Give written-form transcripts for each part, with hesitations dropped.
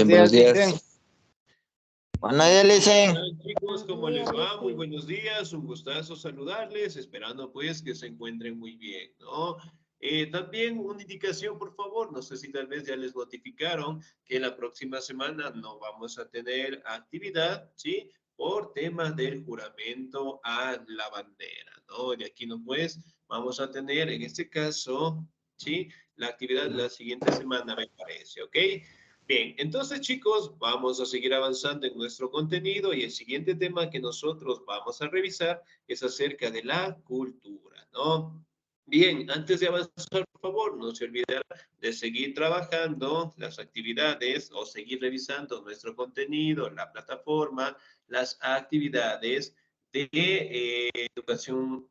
Licen, buenos días. Buenos días, Licen. Chicos, ¿cómo les va? Muy buenos días, un gustazo saludarles, esperando pues que se encuentren muy bien, ¿no? También una indicación, por favor, no sé si tal vez ya les notificaron que la próxima semana no vamos a tener actividad, ¿sí? Por tema del juramento a la bandera, ¿no? De aquí no pues vamos a tener en este caso, ¿sí? La actividad la siguiente semana me parece, ¿ok? Bien, entonces chicos, vamos a seguir avanzando en nuestro contenido y el siguiente tema que nosotros vamos a revisar es acerca de la cultura, ¿no? Bien, antes de avanzar, por favor, no se olviden de seguir trabajando las actividades o seguir revisando nuestro contenido, la plataforma, las actividades de educación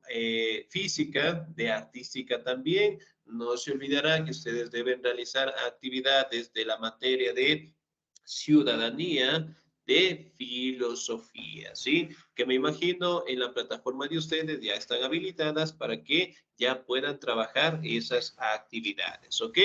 física, de artística también. No se olvidará que ustedes deben realizar actividades de la materia de ciudadanía, de filosofía, ¿sí? Que me imagino en la plataforma de ustedes ya están habilitadas para que ya puedan trabajar esas actividades, ¿ok?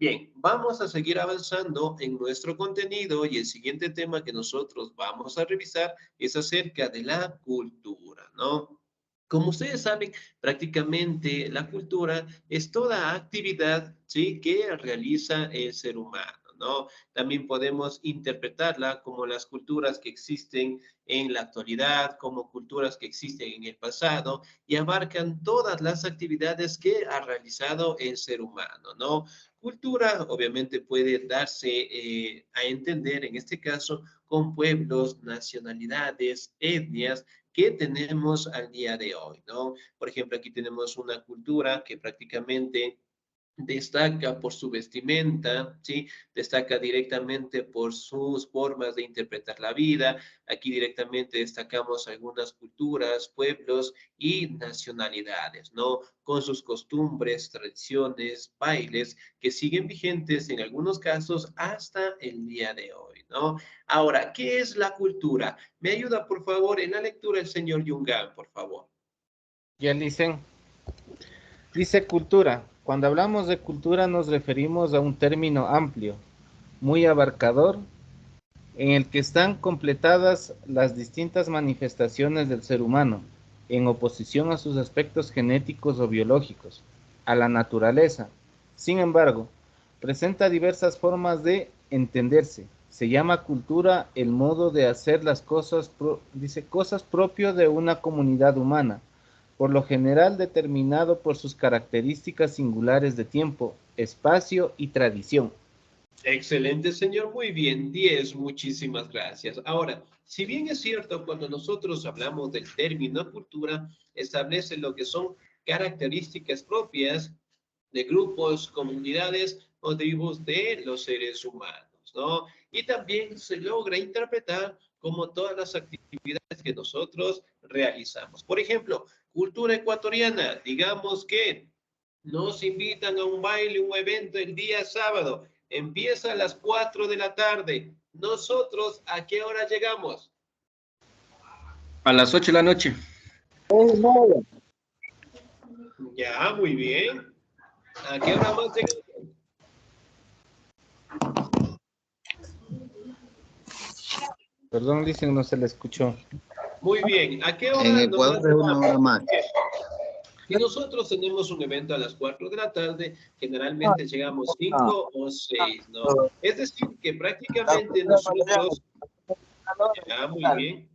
Bien, vamos a seguir avanzando en nuestro contenido y el siguiente tema que nosotros vamos a revisar es acerca de la cultura, ¿no? Como ustedes saben, prácticamente la cultura es toda actividad, ¿sí? Que realiza el ser humano, ¿no? También podemos interpretarla como las culturas que existen en la actualidad, como culturas que existen en el pasado y abarcan todas las actividades que ha realizado el ser humano, ¿no? Cultura obviamente puede darse a entender en este caso con pueblos, nacionalidades, etnias que tenemos al día de hoy, ¿no? Por ejemplo, aquí tenemos una cultura que prácticamente destaca por su vestimenta, ¿sí? Destaca directamente por sus formas de interpretar la vida. Aquí directamente destacamos algunas culturas, pueblos y nacionalidades, ¿no? Con sus costumbres, tradiciones, bailes que siguen vigentes en algunos casos hasta el día de hoy, ¿no? Ahora, ¿qué es la cultura? Me ayuda, por favor, en la lectura el señor Yungan, por favor. Ya dicen. Dice cultura. Cuando hablamos de cultura nos referimos a un término amplio, muy abarcador, en el que están completadas las distintas manifestaciones del ser humano, en oposición a sus aspectos genéticos o biológicos, a la naturaleza. Sin embargo, presenta diversas formas de entenderse. Se llama cultura el modo de hacer las cosas, dice, cosas propio de una comunidad humana, por lo general determinado por sus características singulares de tiempo, espacio y tradición. Excelente, señor. Muy bien, 10. Muchísimas gracias. Ahora, si bien es cierto, cuando nosotros hablamos del término cultura, establece lo que son características propias de grupos, comunidades o tribus de los seres humanos, ¿no? Y también se logra interpretar como todas las actividades que nosotros realizamos. Por ejemplo, cultura ecuatoriana, digamos que nos invitan a un baile, un evento el día sábado. Empieza a las 4 de la tarde. Nosotros, ¿a qué hora llegamos? A las 8 de la noche. Ya, muy bien. ¿A qué hora más llegamos? Perdón, dicen, no se le escuchó. Muy bien. ¿A qué hora En nomás Ecuador es una llegamos? hora más. Si nosotros tenemos un evento a las 4 de la tarde, generalmente llegamos 5 o 6, ¿no? Es decir, que prácticamente nosotros... Ya, muy bien.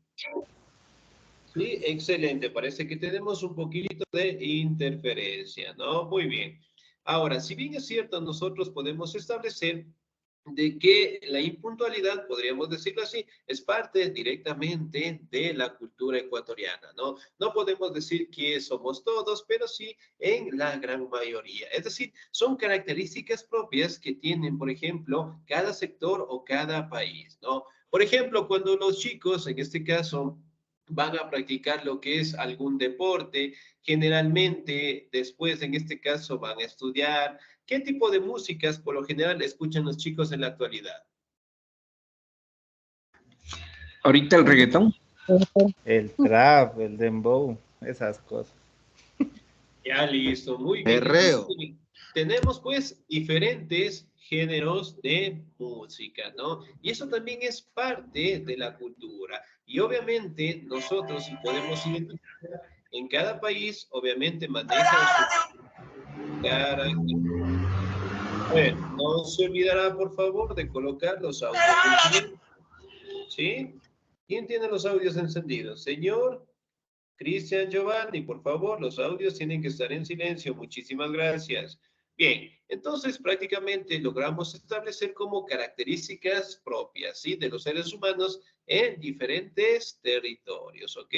Sí, excelente. Parece que tenemos un poquito de interferencia, ¿no? Muy bien. Ahora, si bien es cierto, nosotros podemos establecer de que la impuntualidad, podríamos decirlo así, es parte directamente de la cultura ecuatoriana, ¿no? No podemos decir que somos todos, pero sí en la gran mayoría. Es decir, son características propias que tienen, por ejemplo, cada sector o cada país, ¿no? Por ejemplo, cuando los chicos, en este caso, van a practicar lo que es algún deporte, generalmente después, en este caso, van a estudiar. ¿Qué tipo de músicas por lo general escuchan los chicos en la actualidad? Ahorita el reggaetón. El trap, el dembow, esas cosas. Ya listo, muy bien. Entonces, Perreo. tenemos pues diferentes géneros de música, ¿no? Y eso también es parte de la cultura. Y obviamente nosotros, si podemos identificar, en cada país, obviamente manejan su cara. A ver, no se olvidará, por favor, de colocar los audios en silencio, ¿sí? ¿Quién tiene los audios encendidos? Señor Cristian Giovanni, por favor, los audios tienen que estar en silencio. Muchísimas gracias. Bien, entonces prácticamente logramos establecer como características propias, ¿sí? De los seres humanos en diferentes territorios, ¿ok?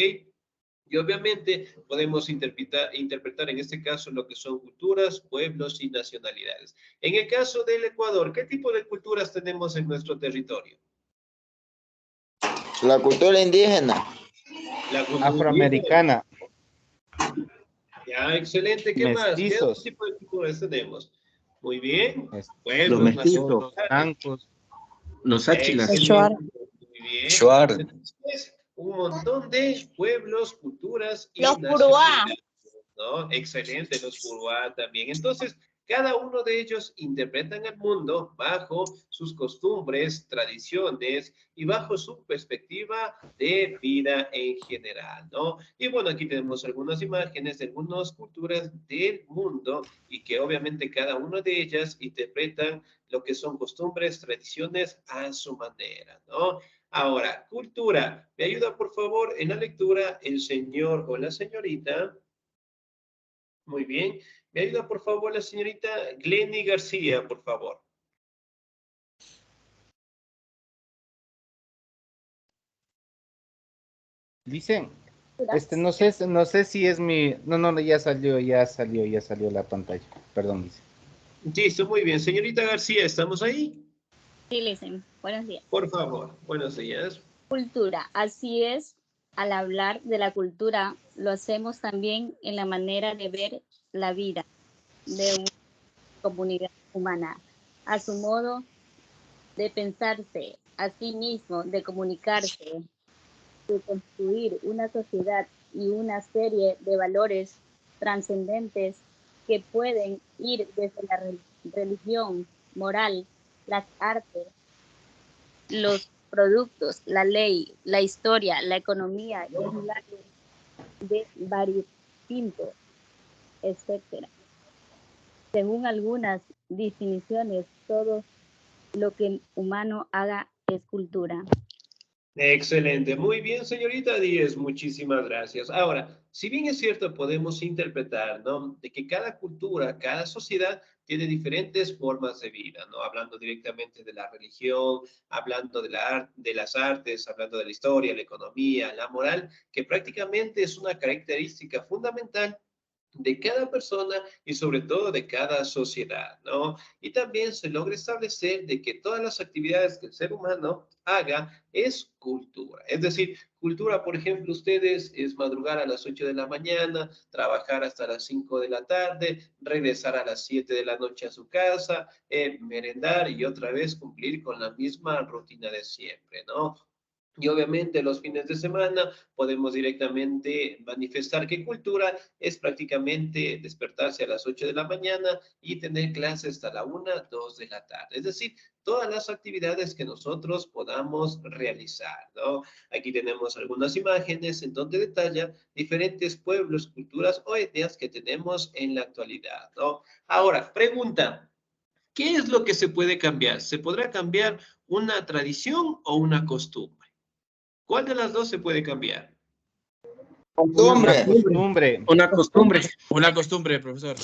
Y obviamente podemos interpretar en este caso lo que son culturas, pueblos y nacionalidades. En el caso del Ecuador, ¿qué tipo de culturas tenemos en nuestro territorio? La cultura indígena. La cultura Afroamericana, indígena. Ya, excelente. ¿Qué más? ¿Qué otro mestizos, tipo de culturas tenemos? Muy bien. Los Pueblos mestizos, los blancos, los áchilas. excelente. Muy bien. Shuar. Entonces, un montón de pueblos, culturas y Los Puruá. nacionalidades, ¿no? Excelente, los Puruá también. Entonces, cada uno de ellos interpretan el mundo bajo sus costumbres, tradiciones y bajo su perspectiva de vida en general, ¿no? Y bueno, aquí tenemos algunas imágenes de algunas culturas del mundo y que obviamente cada una de ellas interpretan lo que son costumbres, tradiciones a su manera, ¿no? Ahora, cultura. ¿Me ayuda, por favor, en la lectura el señor o la señorita? Muy bien. ¿Me ayuda, por favor, la señorita Glenny García, por favor? dicen, no sé si es mi, no, ya salió la pantalla, perdón, dice. Listo, muy bien. Señorita García, ¿estamos ahí? Sí, listen. Buenos días. Por favor, buenos días. Cultura. Así es, al hablar de la cultura, lo hacemos también en la manera de ver la vida de una comunidad humana, a su modo de pensarse, a sí mismo, de comunicarse, de construir una sociedad y una serie de valores trascendentes que pueden ir desde la religión, moral, las artes, los productos, la ley, la historia, la economía y milagros de variopintos, etcétera. Según algunas definiciones, todo lo que el humano haga es cultura. Excelente, muy bien, señorita Díez, muchísimas gracias. Ahora, si bien es cierto, podemos interpretar, ¿no? De que cada cultura, cada sociedad tiene diferentes formas de vida, ¿no? Hablando directamente de la religión, hablando de las artes, hablando de la historia, la economía, la moral, que prácticamente es una característica fundamental de cada persona y sobre todo de cada sociedad, ¿no? Y también se logra establecer de que todas las actividades que el ser humano haga es cultura. Es decir, cultura, por ejemplo, ustedes es madrugar a las 8 de la mañana, trabajar hasta las 5 de la tarde, regresar a las 7 de la noche a su casa, merendar y otra vez cumplir con la misma rutina de siempre, ¿no? Y obviamente los fines de semana podemos directamente manifestar que cultura es prácticamente despertarse a las 8 de la mañana y tener clases hasta la 1, 2 de la tarde. Es decir, todas las actividades que nosotros podamos realizar, ¿no? Aquí tenemos algunas imágenes en donde detalla diferentes pueblos, culturas o etnias que tenemos en la actualidad, ¿no? Ahora, pregunta, ¿qué es lo que se puede cambiar? ¿Se podrá cambiar una tradición o una costumbre? ¿Cuál de las dos se puede cambiar? Costumbre. Costumbre, Una costumbre. Una costumbre, profesor.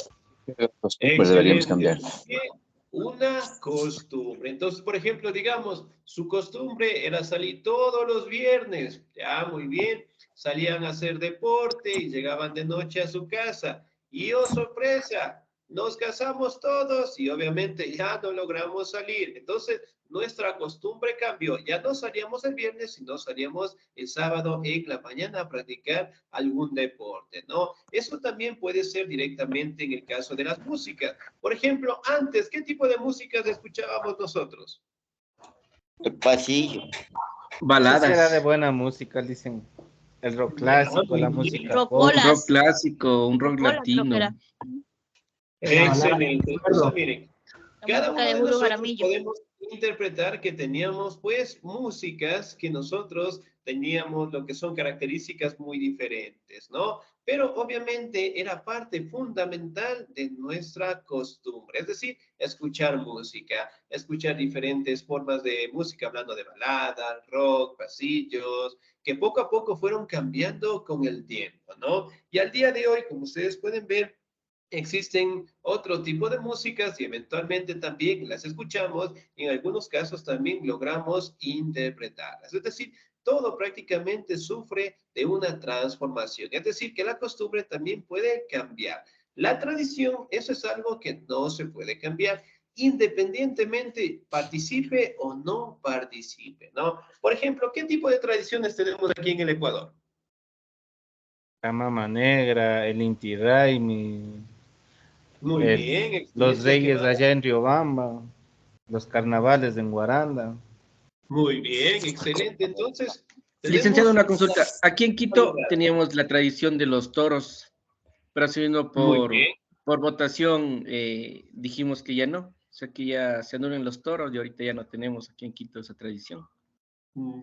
Pues deberíamos cambiar. Una costumbre. Entonces, por ejemplo, digamos, su costumbre era salir todos los viernes. Ya, muy bien. Salían a hacer deporte y llegaban de noche a su casa. Y oh, sorpresa, nos casamos todos y obviamente ya no logramos salir. Entonces, nuestra costumbre cambió. Ya no salíamos el viernes, sino salíamos el sábado en la mañana a practicar algún deporte, ¿no? Eso también puede ser directamente en el caso de las músicas. Por ejemplo, antes, ¿qué tipo de músicas escuchábamos nosotros? El pasillo. esa sí era de Baladas. buena música, dicen. El rock clásico, la música pop. Un Rocolas. rock clásico, un rock Rocolas, creo que latino. era. Excelente. Entonces, miren, Cada música uno de de Julio nosotros Jaramillo. podemos interpretar que teníamos pues músicas que nosotros teníamos lo que son características muy diferentes, ¿no? Pero obviamente era parte fundamental de nuestra costumbre, es decir, escuchar música, escuchar diferentes formas de música, hablando de balada, rock, pasillos, que poco a poco fueron cambiando con el tiempo, ¿no? Y al día de hoy, como ustedes pueden ver, existen otro tipo de músicas y eventualmente también las escuchamos y en algunos casos también logramos interpretarlas. Es decir, todo prácticamente sufre de una transformación. Es decir, que la costumbre también puede cambiar. La tradición, eso es algo que no se puede cambiar independientemente participe o no participe, ¿no? Por ejemplo, ¿qué tipo de tradiciones tenemos aquí en el Ecuador? La Mama Negra, el Inti Raymi, Muy bien, los excelente. ¿Qué Reyes más? allá en Riobamba, los carnavales en Guaranda. Muy bien, excelente. Entonces, Licenciado, tenemos una una consulta. Aquí en Quito variedad. teníamos la tradición de los toros, pero haciendo Muy bien. por votación dijimos que ya no. O sea, que ya se anulen los toros y ahorita ya no tenemos aquí en Quito esa tradición.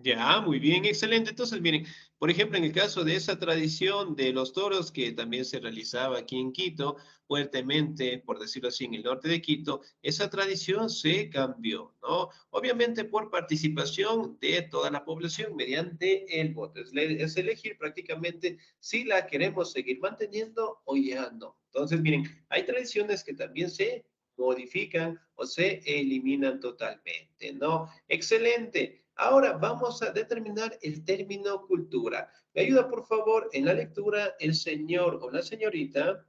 Ya, muy bien, excelente. Entonces, miren, por ejemplo, en el caso de esa tradición de los toros que también se realizaba aquí en Quito, fuertemente, por decirlo así, en el norte de Quito, esa tradición se cambió, ¿no? Obviamente por participación de toda la población mediante el voto. Es elegir prácticamente si la queremos seguir manteniendo o ya no. Entonces, miren, hay tradiciones que también se modifican o se eliminan totalmente, ¿no? Excelente. Ahora vamos a determinar el término cultura. ¿Me ayuda, por favor, en la lectura el señor o la señorita?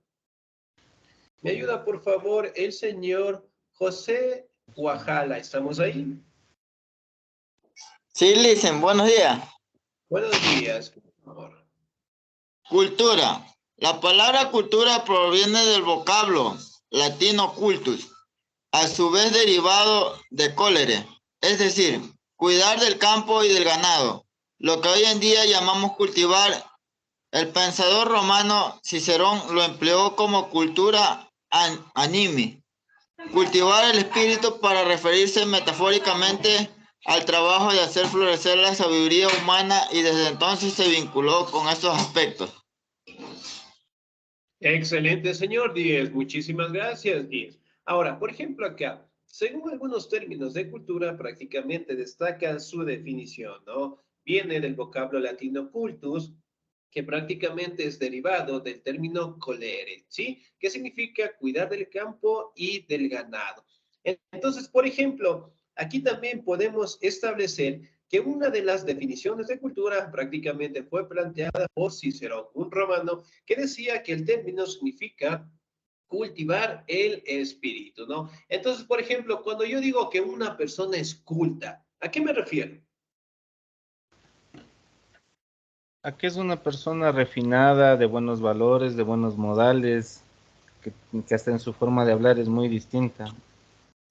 ¿Me ayuda, por favor, el señor José Guajala? ¿Estamos ahí? Sí, Licen, buenos días. Buenos días, por favor. Cultura. La palabra cultura proviene del vocablo latino cultus, a su vez derivado de colere, es decir, cuidar del campo y del ganado, lo que hoy en día llamamos cultivar. El pensador romano Cicerón lo empleó como cultura animi, cultivar el espíritu para referirse metafóricamente al trabajo de hacer florecer la sabiduría humana y desde entonces se vinculó con estos aspectos. Excelente, señor Díez. Muchísimas gracias, Díez. Ahora, por ejemplo, acá, según algunos términos de cultura, prácticamente destaca su definición, ¿no? Viene del vocablo latino cultus, que prácticamente es derivado del término colere, ¿sí? Que significa cuidar del campo y del ganado. Entonces, por ejemplo, aquí también podemos establecer que una de las definiciones de cultura prácticamente fue planteada por Cicerón, un romano, que decía que el término significa cultivar el espíritu, ¿no? Entonces, por ejemplo, cuando yo digo que una persona es culta, ¿a qué me refiero? ¿A qué es una persona refinada, de buenos valores, de buenos modales, que hasta en su forma de hablar es muy distinta?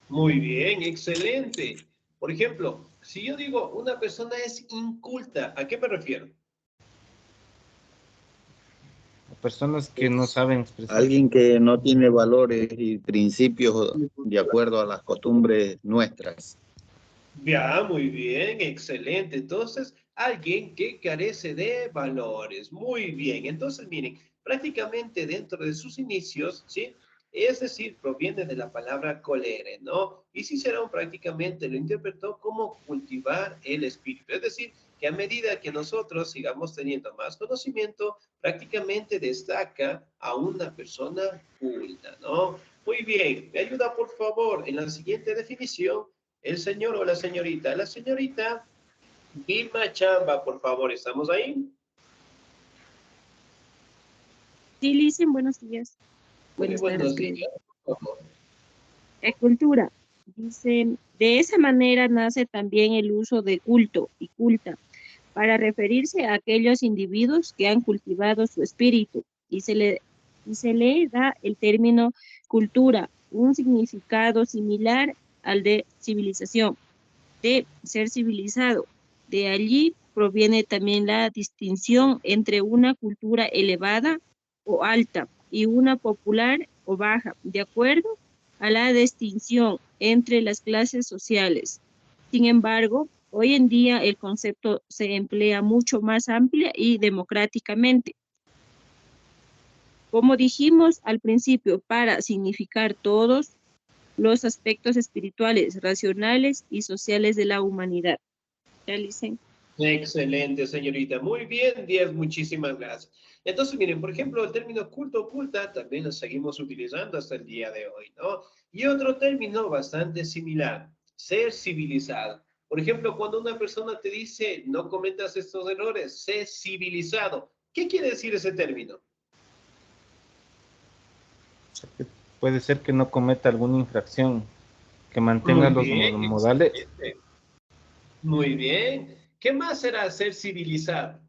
Muy bien, excelente. Por ejemplo, si yo digo una persona es inculta, ¿a qué me refiero? Personas que no saben expresar. Alguien que no tiene valores y principios de acuerdo a las costumbres nuestras. Ya, muy bien, excelente. Entonces, alguien que carece de valores. Muy bien. Entonces, miren, prácticamente dentro de sus inicios, ¿sí? Es decir, proviene de la palabra colere, ¿no? Y Cicerón prácticamente lo interpretó como cultivar el espíritu. Es decir, que a medida que nosotros sigamos teniendo más conocimiento, prácticamente destaca a una persona culta, ¿no? Muy bien. ¿Me ayuda, por favor, en la siguiente definición? El señor o la señorita. La señorita Vilma Chamba, por favor, ¿estamos ahí? Sí, Licen, buenos días. Muy Buenas tardes, buenos creo. días, por favor. Cultura. Dice, de esa manera nace también el uso de culto y culta para referirse a aquellos individuos que han cultivado su espíritu y se le da el término cultura, un significado similar al de civilización, de ser civilizado. De allí proviene también la distinción entre una cultura elevada o alta y una popular o baja, ¿de acuerdo? a la distinción entre las clases sociales. Sin embargo, hoy en día el concepto se emplea mucho más amplia y democráticamente. Como dijimos al principio, para significar todos los aspectos espirituales, racionales y sociales de la humanidad. Realicen. Excelente, señorita. Muy bien, 10, muchísimas gracias. Entonces, miren, por ejemplo, el término culto oculta también lo seguimos utilizando hasta el día de hoy, ¿no? Y otro término bastante similar, ser civilizado. Por ejemplo, cuando una persona te dice, no cometas estos errores, sé civilizado. ¿Qué quiere decir ese término? Puede ser que no cometa alguna infracción, que mantenga los modales. Excelente. Muy bien. ¿Qué más será ser civilizado?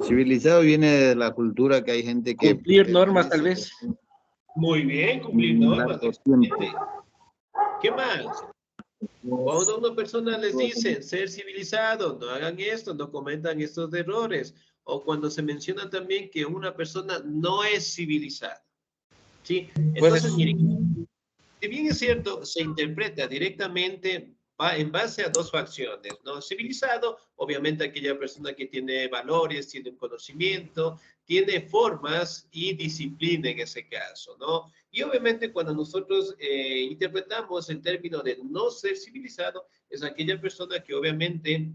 Civilizado viene de la cultura que hay gente que... Cumplir normas, tal vez. Muy bien, cumplir normas. Excelente. ¿Qué más? Cuando a una persona les dice ser civilizado, no hagan esto, no cometan estos errores. O cuando se menciona también que una persona no es civilizada. ¿Sí? Entonces, miren, si bien es cierto, se interpreta directamente en base a dos facciones, ¿no? Civilizado, obviamente aquella persona que tiene valores, tiene un conocimiento, tiene formas y disciplina en ese caso, ¿no? Y obviamente cuando nosotros interpretamos el término de no ser civilizado, es aquella persona que obviamente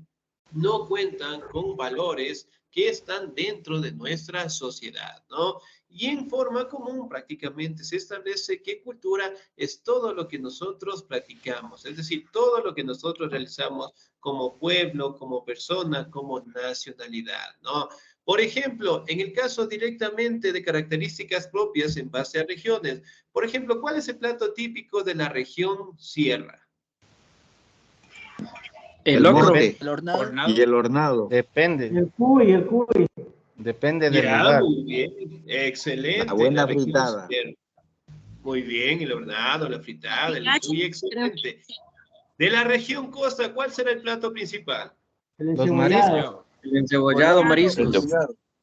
no cuentan con valores que están dentro de nuestra sociedad, ¿no? Y en forma común prácticamente se establece que cultura es todo lo que nosotros practicamos, es decir, todo lo que nosotros realizamos como pueblo, como persona, como nacionalidad, ¿no? Por ejemplo, en el caso directamente de características propias en base a regiones, por ejemplo, ¿cuál es el plato típico de la región sierra? El locro. mote El hornado. y el hornado. Depende, El cuy. depende del Ya, lugar. muy bien, excelente. La buena región fritada. sierra. Muy bien, el hornado, la fritada, el Picacho, cuy, excelente. De la región costa, ¿cuál será el plato principal? El Los encebollado. mariscos. El encebollado, mariscos.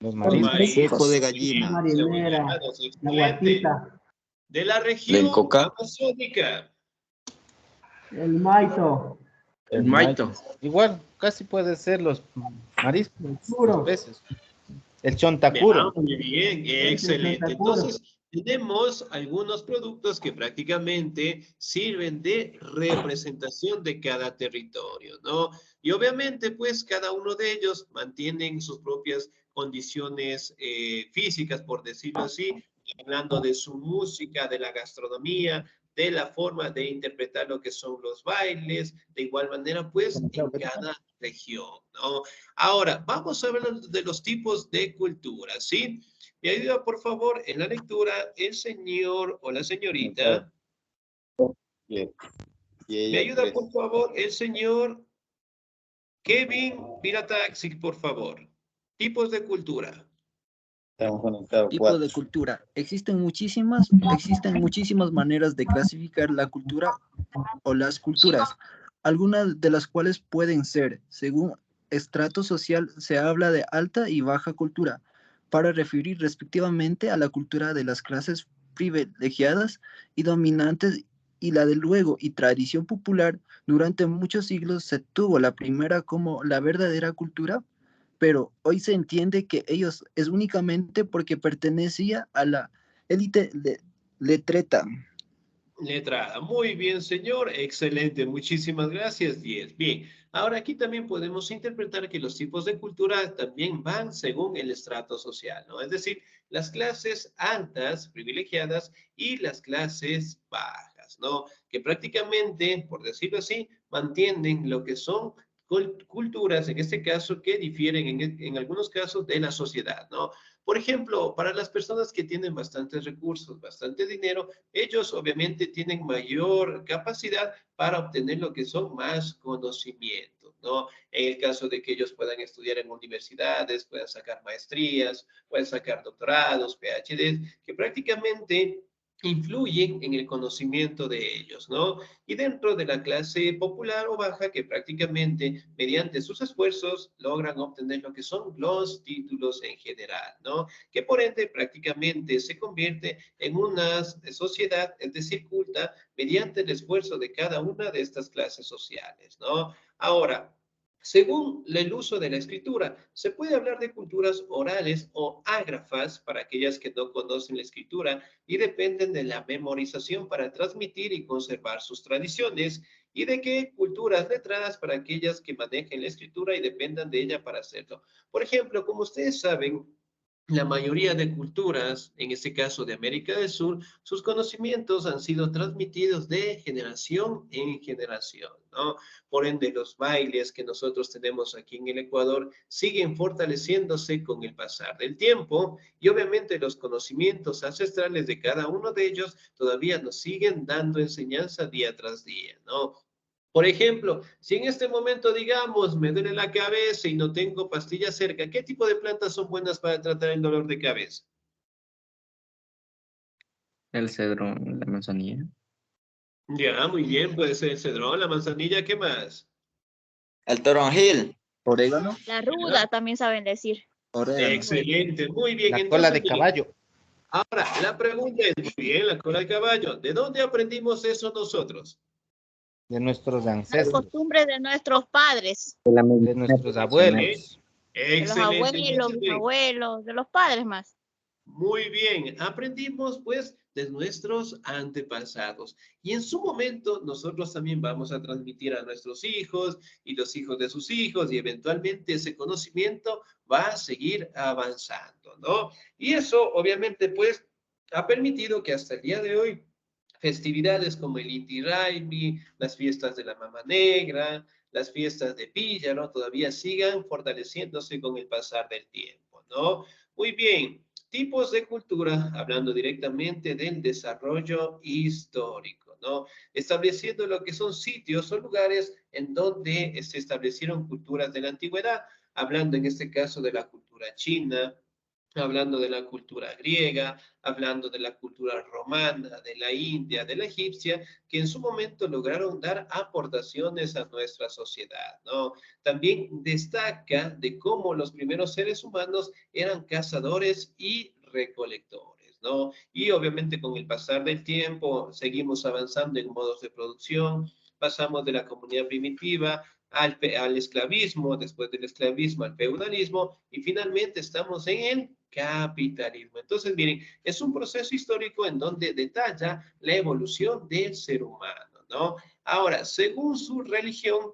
Los El mariscos. seco de Muy gallina. bien, Marinera. cebollados, La excelente. guatita. De la región coca. amazónica. El maito. El maito. Igual, casi puede ser los mariscos, El los churo. peces. El chontacuro. Muy bien, excelente. Entonces, tenemos algunos productos que prácticamente sirven de representación de cada territorio, ¿no? Y obviamente, pues, cada uno de ellos mantienen sus propias condiciones físicas, por decirlo así, hablando de su música, de la gastronomía, de la forma de interpretar lo que son los bailes, de igual manera, pues, en cada región, ¿no? Ahora, vamos a hablar de los tipos de cultura, ¿sí? Me ayuda, por favor, en la lectura el señor o la señorita. Me ayuda, por favor, el señor Kevin Pirataxi, por favor. Tipos de cultura. Tipo de cultura. Existen muchísimas maneras de clasificar la cultura o las culturas, algunas de las cuales pueden ser, según estrato social, se habla de alta y baja cultura, para referir respectivamente a la cultura de las clases privilegiadas y dominantes y la de luego y tradición popular. Durante muchos siglos se tuvo la primera como la verdadera cultura, pero hoy se entiende que ellos es únicamente porque pertenecía a la élite letreta. Letrada. Muy bien, señor. Excelente. Muchísimas gracias. 10. Bien. Ahora aquí también podemos interpretar que los tipos de cultura también van según el estrato social, ¿no? Es decir, las clases altas, privilegiadas, y las clases bajas, ¿no? Que prácticamente, por decirlo así, mantienen lo que son culturas, en este caso, que difieren en algunos casos de la sociedad, ¿no? Por ejemplo, para las personas que tienen bastantes recursos, bastante dinero, ellos obviamente tienen mayor capacidad para obtener lo que son más conocimientos, ¿no? En el caso de que ellos puedan estudiar en universidades, puedan sacar maestrías, puedan sacar doctorados, PhDs, que prácticamente influyen en el conocimiento de ellos, ¿no? Y dentro de la clase popular o baja, que prácticamente mediante sus esfuerzos logran obtener lo que son los títulos en general, ¿no? Que por ende prácticamente se convierte en una sociedad, es decir, culta, mediante el esfuerzo de cada una de estas clases sociales, ¿no? Ahora, según el uso de la escritura, se puede hablar de culturas orales o ágrafas para aquellas que no conocen la escritura y dependen de la memorización para transmitir y conservar sus tradiciones, y de qué culturas letradas para aquellas que manejen la escritura y dependan de ella para hacerlo. Por ejemplo, como ustedes saben, la mayoría de culturas, en este caso de América del Sur, sus conocimientos han sido transmitidos de generación en generación, ¿no? Por ende, los bailes que nosotros tenemos aquí en el Ecuador siguen fortaleciéndose con el pasar del tiempo y obviamente los conocimientos ancestrales de cada uno de ellos todavía nos siguen dando enseñanza día tras día, ¿no? Por ejemplo, si en este momento, digamos, me duele la cabeza y no tengo pastillas cerca, ¿qué tipo de plantas son buenas para tratar el dolor de cabeza? El cedrón, la manzanilla. Ya, muy bien, puede ser el cedrón, la manzanilla, ¿qué más? El toronjil. Orégano. La ruda también saben decir. Orégano. Excelente, muy bien. La cola de miren, caballo. ahora, la pregunta es, muy bien, la cola de caballo, ¿de dónde aprendimos eso nosotros? De nuestros Las ancestros, costumbres de nuestros padres, de nuestros abuelos. de los Excelente. abuelos, Entonces, bien, abuelos, de los padres más. muy bien, aprendimos pues de nuestros antepasados y en su momento nosotros también vamos a transmitir a nuestros hijos y los hijos de sus hijos y eventualmente ese conocimiento va a seguir avanzando, ¿no? Y eso obviamente pues ha permitido que hasta el día de hoy festividades como el Inti Raymi, las fiestas de la Mama Negra, las fiestas de Píllaro todavía sigan fortaleciéndose con el pasar del tiempo, ¿no? Muy bien. Tipos de cultura, hablando directamente del desarrollo histórico, ¿no? Estableciendo lo que son sitios o lugares en donde se establecieron culturas de la antigüedad, hablando en este caso de la cultura china, hablando de la cultura griega, hablando de la cultura romana, de la india, de la egipcia, que en su momento lograron dar aportaciones a nuestra sociedad, ¿no? También destaca de cómo los primeros seres humanos eran cazadores y recolectores, ¿no? Y obviamente con el pasar del tiempo seguimos avanzando en modos de producción, pasamos de la comunidad primitiva al esclavismo, después del esclavismo al feudalismo y finalmente estamos en el capitalismo. Entonces, miren, es un proceso histórico en donde detalla la evolución del ser humano, ¿no? Ahora, según su religión,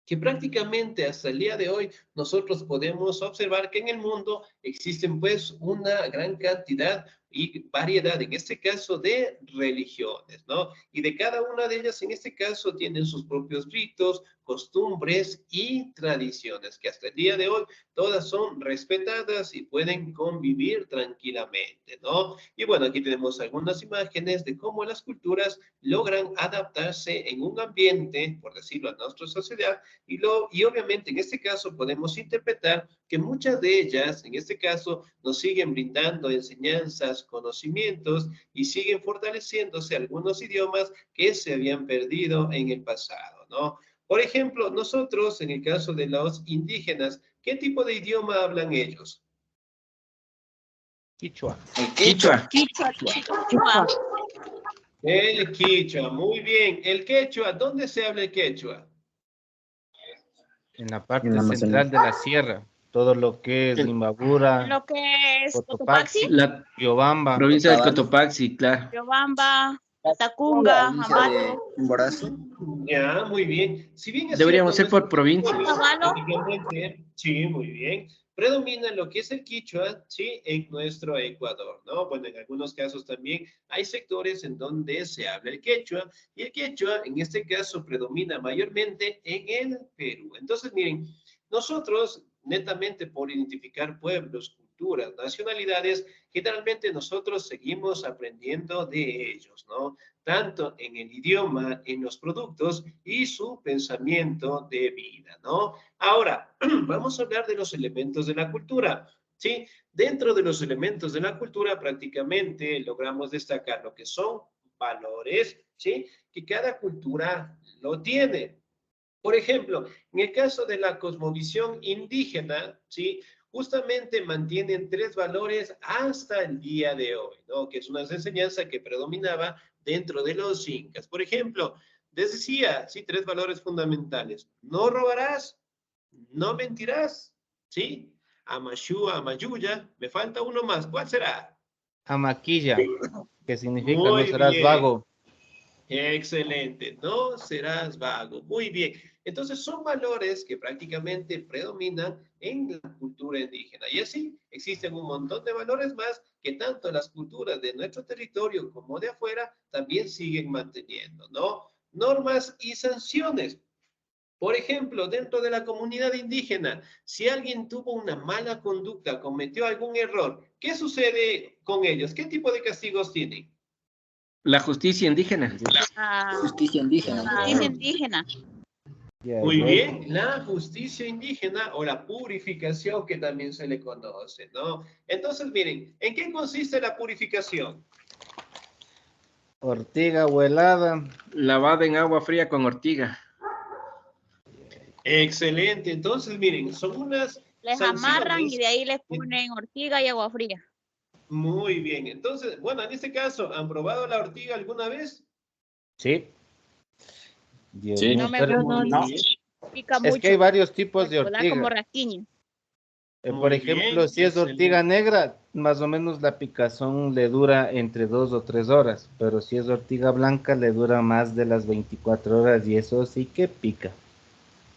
que prácticamente hasta el día de hoy nosotros podemos observar que en el mundo existen pues una gran cantidad y variedad, en este caso, de religiones, ¿no? Y de cada una de ellas, en este caso, tienen sus propios ritos, costumbres y tradiciones, que hasta el día de hoy todas son respetadas y pueden convivir tranquilamente, ¿no? Y bueno, aquí tenemos algunas imágenes de cómo las culturas logran adaptarse en un ambiente, por decirlo, a nuestra sociedad, y obviamente en este caso podemos interpretar que muchas de ellas, en este caso, nos siguen brindando enseñanzas, conocimientos y siguen fortaleciéndose algunos idiomas que se habían perdido en el pasado, ¿no? Por ejemplo, nosotros, en el caso de los indígenas, ¿qué tipo de idioma hablan ellos? Quichua. Quichua. Quichua. El quichua, muy bien. El quechua, ¿dónde se habla el quechua? En la parte En la central Amazonía. de la sierra, todo lo que es Limbabura, Lo que es Cotopaxi, Cotopaxi, La Riobamba, provincia de Otavalo. Cotopaxi, claro. Riobamba, La Tacunga, provincia de Ambato, Chimborazo. Ya, muy bien. Si bien es Deberíamos cierto, ser por nuestro provincias. territorio Otavalo. prácticamente, sí, muy bien, predomina lo que es el quichua, sí, en nuestro Ecuador, ¿no? Bueno, en algunos casos también hay sectores en donde se habla el quechua, y el quechua, en este caso, predomina mayormente en el Perú. Entonces, miren, nosotros, netamente por identificar pueblos, culturas, nacionalidades, generalmente nosotros seguimos aprendiendo de ellos, ¿no? Tanto en el idioma, en los productos y su pensamiento de vida, ¿no? Ahora, vamos a hablar de los elementos de la cultura. ¿sí? Dentro de los elementos de la cultura prácticamente logramos destacar lo que son valores, ¿sí? Que cada cultura lo tiene. Por ejemplo, en el caso de la cosmovisión indígena, ¿sí? Justamente mantienen 3 valores hasta el día de hoy, ¿no? Que es una enseñanza que predominaba dentro de los incas. Por ejemplo, les decía, sí, 3 valores fundamentales. No robarás, no mentirás, ¿sí? Amashu, Amayuya, me falta uno más. ¿Cuál será? Amaquilla, que significa no Muy serás bien. vago. Excelente, no serás vago. Muy bien. Entonces son valores que prácticamente predominan en la cultura indígena. Y así existen un montón de valores más que tanto las culturas de nuestro territorio como de afuera también siguen manteniendo, ¿no? Normas y sanciones. Por ejemplo, dentro de la comunidad indígena, si alguien tuvo una mala conducta, cometió algún error, ¿qué sucede con ellos? ¿Qué tipo de castigos tienen? La justicia indígena. Justicia indígena. Justicia indígena. Ya, Muy igual. bien, la justicia indígena o la purificación que también se le conoce, ¿no? Entonces, miren, ¿en qué consiste la purificación? Ortiga o helada. Lavada en agua fría con ortiga. Excelente, entonces, miren, son unas Les amarran y sanciones. de ahí les ponen ortiga y agua fría. Muy bien, entonces, bueno, en este caso, ¿han probado la ortiga alguna vez? Sí. Dios Sí. mío, No me pero gusta, Muy bien, pica es que hay mucho. varios tipos de Da como ortiga. rasquiña. Por muy ejemplo, bien, si es ortiga negra, más o menos la picazón le dura entre 2 o 3 horas, pero si es ortiga blanca le dura más de las 24 horas y eso sí que pica.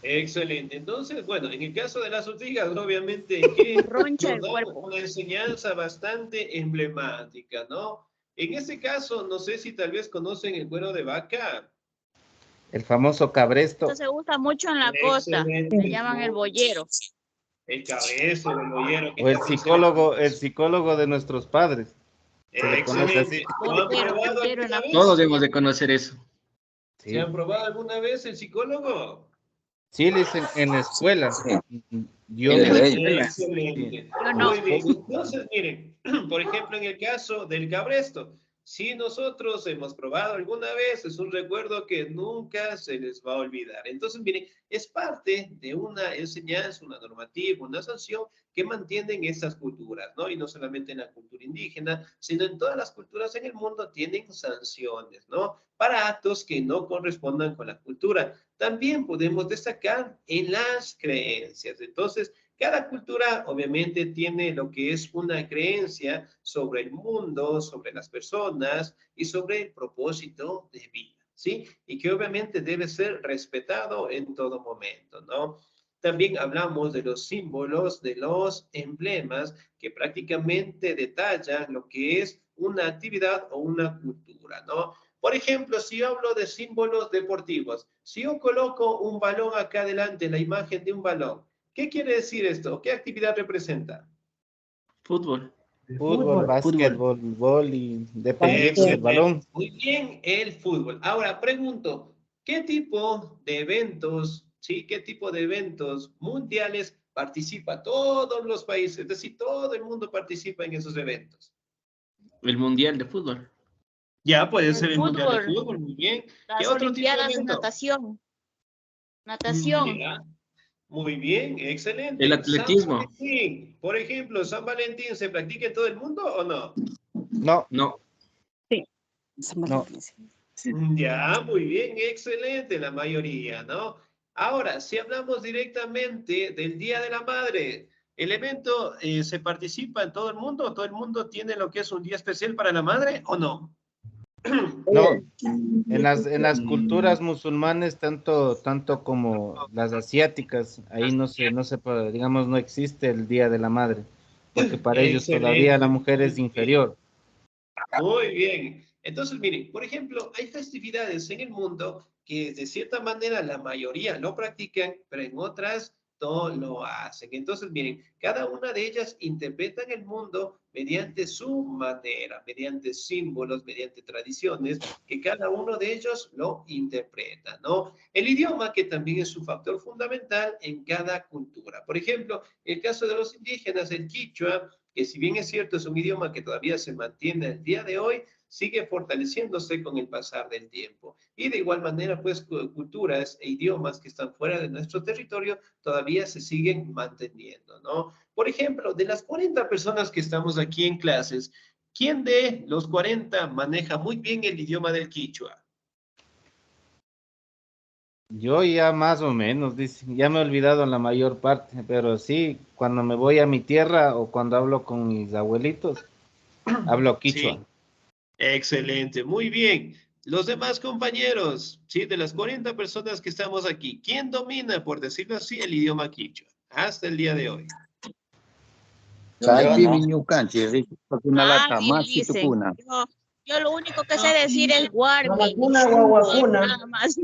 excelente. Entonces, bueno, en el caso de las ortigas, obviamente que Roncha nos el dan cuerpo. una enseñanza bastante emblemática, ¿no? En este caso, no sé si tal vez conocen el cuero de vaca. El famoso Esto cabresto se usa mucho en la costa. Le Excelente. llaman el boyero. El cabrezo, el boyero, que o también se le el conoce. psicólogo de nuestros padres, se le conoce así. Excelente. ¿Lo han probado Botero en alguna la Todos vez? costa. debemos de conocer eso. ¿Se han Sí, probado alguna vez el psicólogo? sí, le dicen en la escuela. Yo En me el ley. sí, Excelente. Yo mi no. Muy bien. esposa. Entonces, miren, por ejemplo, en el caso del cabresto, si nosotros hemos probado alguna vez, es un recuerdo que nunca se les va a olvidar. Entonces, miren, es parte de una enseñanza, una normativa, una sanción que mantienen estas culturas, ¿no? Y no solamente en la cultura indígena, sino en todas las culturas en el mundo tienen sanciones, ¿no? Para actos que no correspondan con la cultura. También podemos destacar en las creencias. Entonces, cada cultura obviamente tiene lo que es una creencia sobre el mundo, sobre las personas y sobre el propósito de vida, ¿sí? Y que obviamente debe ser respetado en todo momento, ¿no? También hablamos de los símbolos, de los emblemas que prácticamente detallan lo que es una actividad o una cultura, ¿no? Por ejemplo, si yo hablo de símbolos deportivos, si yo coloco un balón acá adelante, la imagen de un balón, ¿qué quiere decir esto? ¿Qué actividad representa? Fútbol. Fútbol, Fútbol. básquetbol, vóley, dependiendo del Excelente. balón. Muy bien, el fútbol. Ahora pregunto, ¿qué tipo de eventos, sí, qué tipo de eventos mundiales participa todos los países? Es decir, todo el mundo participa en esos eventos. El mundial de fútbol. Ya puede El ser el mundial de fútbol. fútbol, muy bien. ¿Qué Las otro tipo de olimpiadas de evento? natación. Natación. Ya. Muy bien, El excelente. San atletismo. Valentín, por ejemplo, ¿San Valentín se practica en todo el mundo o no? No, No. no. Ya, muy bien, excelente, la mayoría, ¿no? Ahora, si hablamos directamente del Día de la Madre, ¿el evento se participa en todo el mundo? ¿O todo el mundo tiene lo que es un día especial para la madre o no? No, en las culturas musulmanes, tanto como las asiáticas, ahí digamos, no existe el Día de la Madre, porque para ellos todavía la Excelente, mujer muy es bien. inferior. Muy bien. Entonces, miren, por ejemplo, hay festividades en el mundo que de cierta manera la mayoría lo practican, pero en otras todo lo hacen. Entonces, miren, cada una de ellas interpretan el mundo mediante su manera, mediante símbolos, mediante tradiciones, que cada uno de ellos lo interpreta, ¿no? El idioma, que también es un factor fundamental en cada cultura. Por ejemplo, el caso de los indígenas, el quichua, que si bien es cierto, es un idioma que todavía se mantiene el día de hoy, sigue fortaleciéndose con el pasar del tiempo. Y de igual manera, pues, culturas e idiomas que están fuera de nuestro territorio todavía se siguen manteniendo, ¿no? Por ejemplo, de las 40 personas que estamos aquí en clases, ¿quién de los 40 maneja muy bien el idioma del quichua? Yo ya más o menos, dice, ya me he olvidado la mayor parte, pero sí, cuando me voy a mi tierra o cuando hablo con mis abuelitos, hablo quichua. Sí, excelente, muy bien. Los demás compañeros, sí, de las 40 personas que estamos aquí, ¿quién domina, por decirlo así, el idioma quichua hasta el día de hoy? Dicen. Yo lo único que sé decir es Warmi. Guaguacuna. Nada más.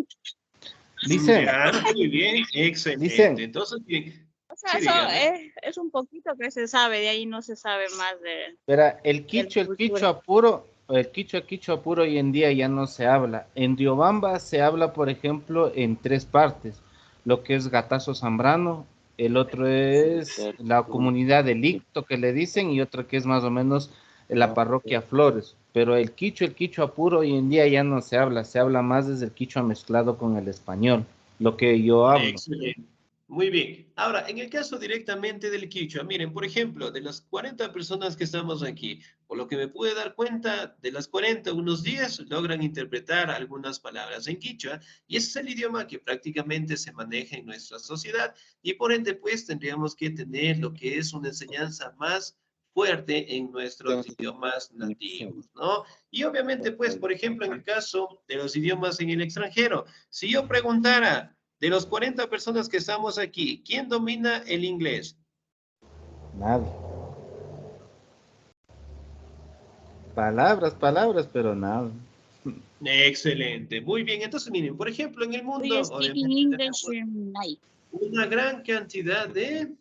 Dicen, Ya, muy bien, excelente. Dicen. Entonces, bien. O sea, Sí, eso dígame. es un poquito que se sabe, de ahí no se sabe más de... verá, el cultura. quichua puro, el quichua puro hoy en día ya no se habla. En Riobamba se habla, por ejemplo, en 3 partes. Lo que es Gatazo Zambrano, el otro es la comunidad del Icto que le dicen, y otro que es más o menos la parroquia Flores. Pero el quichua puro hoy en día ya no se habla más desde el quichua mezclado con el español, lo que yo hablo. Excelente. Muy bien. Ahora, en el caso directamente del quichua, miren, por ejemplo, de las 40 personas que estamos aquí, por lo que me pude dar cuenta, de las 40, unos 10 logran interpretar algunas palabras en quichua, y ese es el idioma que prácticamente se maneja en nuestra sociedad, y por ende, pues, tendríamos que tener lo que es una enseñanza más fuerte en nuestros idiomas nativos, ¿no? Y obviamente, pues, por ejemplo, en el caso de los idiomas en el extranjero, si yo preguntara, de los 40 personas que estamos aquí, ¿quién domina el inglés? Nada. Palabras, pero nada. Excelente, muy bien. Entonces, miren, por ejemplo, en el Do you mundo, speak obviamente, English? tenemos No. una gran cantidad de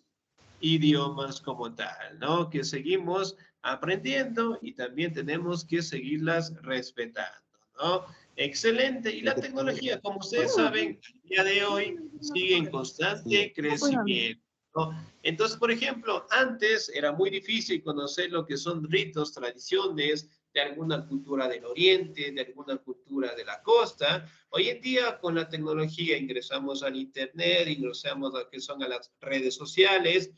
idiomas como tal, ¿no? Que seguimos aprendiendo y también tenemos que seguirlas respetando, ¿no? Excelente. Y la tecnología, como ustedes saben, el día de hoy sigue en constante crecimiento, ¿no? Entonces, por ejemplo, antes era muy difícil conocer lo que son ritos, tradiciones de alguna cultura del oriente, de alguna cultura de la costa. Hoy en día, con la tecnología, ingresamos al internet, ingresamos a lo que son a las redes sociales,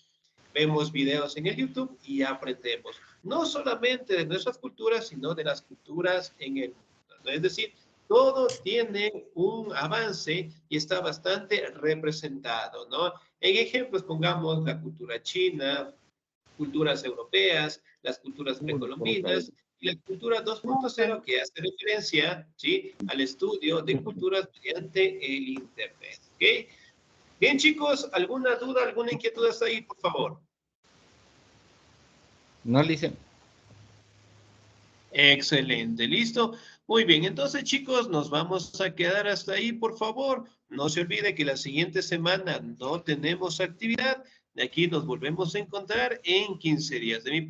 vemos videos en el YouTube y aprendemos, no solamente de nuestras culturas, sino de las culturas en el mundo. Es decir, todo tiene un avance y está bastante representado, ¿no? En ejemplos, pongamos la cultura china, culturas europeas, las culturas precolombinas y la cultura 2.0, que hace referencia, ¿sí?, al estudio de culturas mediante el Internet, ¿ok? Bien, chicos, ¿alguna duda, alguna inquietud hasta ahí, por favor? No le dicen. Excelente, listo. Muy bien, entonces, chicos, nos vamos a quedar hasta ahí, por favor. No se olvide que la siguiente semana no tenemos actividad. De aquí nos volvemos a encontrar en 15 días. De mi parte.